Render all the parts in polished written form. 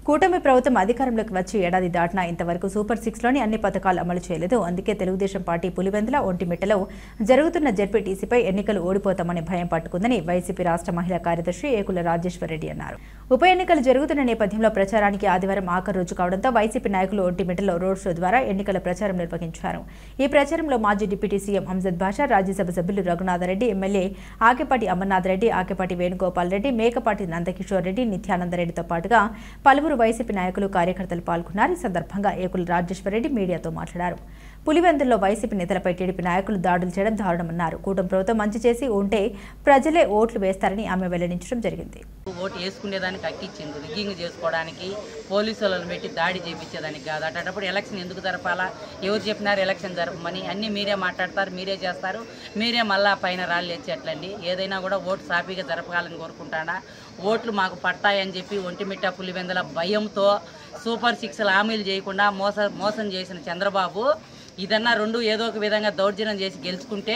కూటమి ప్రభుత్వం అధికారంలోకి వచ్చి ఏడాది దాటినా ఇంతవరకు సూపర్ 6లోని అన్ని పథకాలు అమలు చేయలేదు. అందుకే తెలుగుదేశం పార్టీ పులివెందుల ఒంటిమిట్టలో జరుగుతున్న జెడ్పీటీసీపై ఎన్నికలు ఓడిపోతామని భయం పట్టుకుందని వైసీపీ రాష్ట్ర మహిళా కార్యదర్శి ఏకుల రాజేశ్వరరెడ్డి అన్నారు. ఉప ఎన్నికలు జరుగుతున్న నేపథ్యంలో ప్రచారానికి ఆదివారం ఆఖరు రోజు కావడంతో వైసీపీ నాయకులు ఒంటిమిట్టలో రోడ్ షో ద్వారా ఎన్నికల ప్రచారం నిర్వహించారు. ఈ ప్రచారంలో మాజీ డిప్యూటీ సీఎం అంజద్ బాషా, రాజ్యసభ సభ్యులు రఘునాథరెడ్డి, ఎమ్మెల్యే ఆకేపాటి అమర్నాథ్ రెడ్డి, ఆకేపాటి వేణుగోపాల్ రెడ్డి, మేకపాటి నందకిషోర్ రెడ్డి, నిత్యానందరెడ్డితో పాటుగా పలువురు వైసీపీ నాయకులు కార్యకర్తలు పాల్గొన్నారు. ఈ సందర్భంగా ఏకుల రాజేశ్వరరెడ్డి మీడియాతో మాట్లాడారు. పులివెందుల్లో వైసీపీ నేతలపై టీడీపీ నాయకులు దాడులు చేయడం దారుణమన్నారు. కూటమి ప్రభుత్వం మంచి చేసి ఉంటే ప్రజలే ఓట్లు వేస్తారని ఆమె వెల్లడించడం జరిగింది. ఓటు వేసుకునేదానికి అక్కిచ్చింది, రిగ్గింగ్ చేసుకోవడానికి, పోలీసులను పెట్టి దాడి చేయించేదానికి కాదు. అటప్పుడు ఎలక్షన్ ఎందుకు జరపాలా? ఎవరు చెప్పినారు ఎలక్షన్ జరపమని? అన్నీ మీరే మాట్లాడతారు, మీరే చేస్తారు, మీరే మళ్ళా పైన రాళ్ళు ఎచ్చేట్లండి. ఏదైనా కూడా ఓటు సాఫీగా జరపాలని కోరుకుంటాడా? ఓట్లు మాకు పడతాయని చెప్పి ఒంటిమిట్ట పులివెందుల భయంతో సూపర్ 6 హామీలు చేయకుండా మోసం చేసిన చంద్రబాబు ఇదన్నా రెండు ఏదో ఒక విధంగా దౌర్జన్యం చేసి గెలుచుకుంటే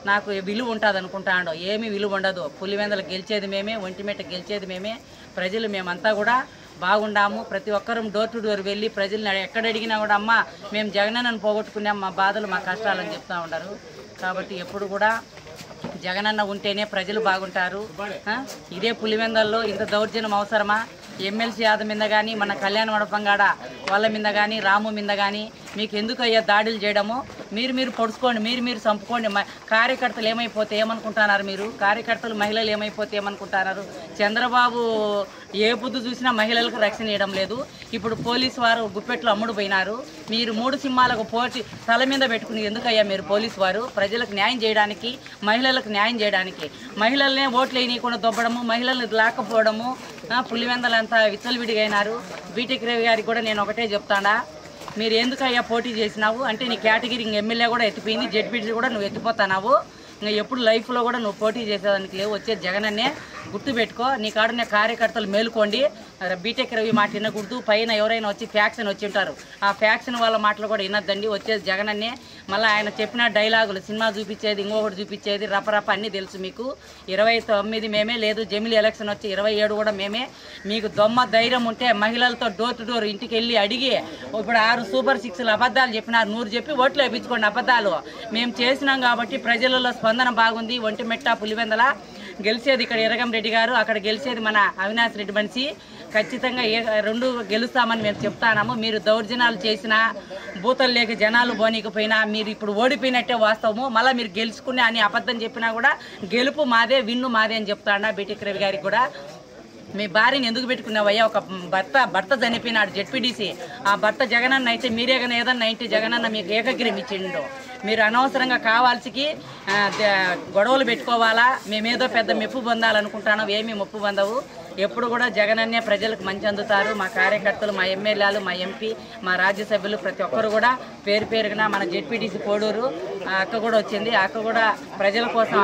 నాకు విలువ ఉంటుంది అనుకుంటాడో. ఏమీ విలువ ఉండదు. పులివెందులు గెలిచేది మేమే, ఒంటిమిట్ట గెలిచేది మేమే, ప్రజలు మేమంతా కూడా బాగుండాము. ప్రతి ఒక్కరూ డోర్ టు డోర్ వెళ్ళి ప్రజల్ని ఎక్కడ అడిగినా కూడా అమ్మ మేము జగనన్నను పోగొట్టుకున్నాం, మా బాధలు మా కష్టాలని చెప్తూ ఉంటారు. కాబట్టి ఎప్పుడు కూడా జగనన్న ఉంటేనే ప్రజలు బాగుంటారు. ఇదే పులివెందుల్లో ఇంత దౌర్జన్యం అవసరమా? ఎమ్మెల్సీ యాద మీద కానీ, మన కళ్యాణ మండపంగాడ వాళ్ళ మీద కానీ, రాము మీద కానీ మీకు ఎందుకు అయ్యా దాడులు చేయడము? మీరు పొడుచుకోండి, మీరు చంపుకోండి. కార్యకర్తలు ఏమైపోతే ఏమనుకుంటున్నారు? మీరు కార్యకర్తలు మహిళలు ఏమైపోతే ఏమనుకుంటున్నారు? చంద్రబాబు ఏ బుద్ధి చూసినా మహిళలకు రక్షణ ఇవ్వడం లేదు. ఇప్పుడు పోలీసు వారు గుప్పెట్లు అమ్ముడు పోయినారు. మీరు 3 సింహాలకు పోటీ తల మీద పెట్టుకుని ఎందుకయ్యా మీరు పోలీసు వారు? ప్రజలకు న్యాయం చేయడానికి, మహిళలకు న్యాయం చేయడానికి. మహిళలనే ఓట్లు వేయనీయకుండా దొబ్బడము, మహిళల్ని లాక్కపోవడము. పులివెందులంతా విచ్చలవిడిగా అయినారు. బీటెక్ రవి గారికి కూడా నేను ఒకటే చెప్తాడా, మీరు ఎందుకయ్యా పోటీ చేసినావు అంటే నీ కేటగిరీ ఎమ్మెల్యే కూడా ఎత్తిపోయింది, జెడ్పీటీ కూడా నువ్వు ఎత్తిపోతున్నావు. ఇంకా ఎప్పుడు లైఫ్లో కూడా నువ్వు పోటీ చేసేదానికి లేవు. వచ్చే జగనన్నే గుర్తుపెట్టుకో. నీ కాడున్న కార్యకర్తలు మేలుకోండి. బీటెక్ రవి మాట వినకూడదు. పైన ఎవరైనా వచ్చి ఫ్యాక్షన్ వచ్చి ఉంటారు, ఆ ఫ్యాక్షన్ వాళ్ళ మాటలు కూడా వినొద్దండి. వచ్చేది జగనన్నే. మళ్ళీ ఆయన చెప్పిన డైలాగులు, సినిమా చూపించేది, ఇంకొకటి చూపించేది, రపరప అన్నీ తెలుసు మీకు. 29 మేమే, లేదు జమిలీ ఎలక్షన్ వచ్చి 27 కూడా మేమే. మీకు దొమ్మ ధైర్యం ఉంటే మహిళలతో డోర్ టు డోర్ ఇంటికి వెళ్ళి అడిగి, ఇప్పుడు 6 సూపర్ 6 అబద్ధాలు చెప్పినారు, 100 చెప్పి ఓట్లు వేయించుకోండి. అబద్ధాలు మేము చేసినాం కాబట్టి ప్రజలలో స్పందన బాగుంది. ఒంటిమిట్ట పులివెందుల గెలిచేది ఇక్కడ ఎరగం రెడ్డి గారు, అక్కడ గెలిచేది మన అవినాష్ రెడ్డి మనిషి. ఖచ్చితంగా 2 గెలుస్తామని మేము చెప్తాము. మీరు దౌర్జన్యాలు చేసినా, బూతలు లేక జనాలు పోనీకపోయినా మీరు ఇప్పుడు ఓడిపోయినట్టే వాస్తవము. మళ్ళీ మీరు గెలుచుకునే అని అబద్ధం చెప్పినా కూడా గెలుపు మాదే, విన్ను మాదే అని చెప్తాడా బీటెక్ రవి గారికి కూడా. మీ భార్యని ఎందుకు పెట్టుకున్నావయ్యా? ఒక భర్త చనిపోయినాడు జెడ్పీటీసీ. ఆ భర్త జగనన్న అయితే మీరే కానీ ఏదన్నా ఇంటి జగనన్న మీకు ఏకగ్రీవం ఇచ్చిండు. మీరు అనవసరంగా కావాల్సికి గొడవలు పెట్టుకోవాలా? మేమేదో పెద్ద మెప్పు పొందాలనుకుంటాను. ఏమీ మెప్పు పొందవు. ఎప్పుడు కూడా జగనన్నే ప్రజలకు మంచి అందుతారు. మా కార్యకర్తలు, మా ఎమ్మెల్యేలు, మా ఎంపీ, మా రాజ్యసభ్యులు ప్రతి ఒక్కరు కూడా పేరు పేరుగా మన జెడ్పీటీసీ కోడూరు అక్క కూడా వచ్చింది. అక్క కూడా ప్రజల కోసం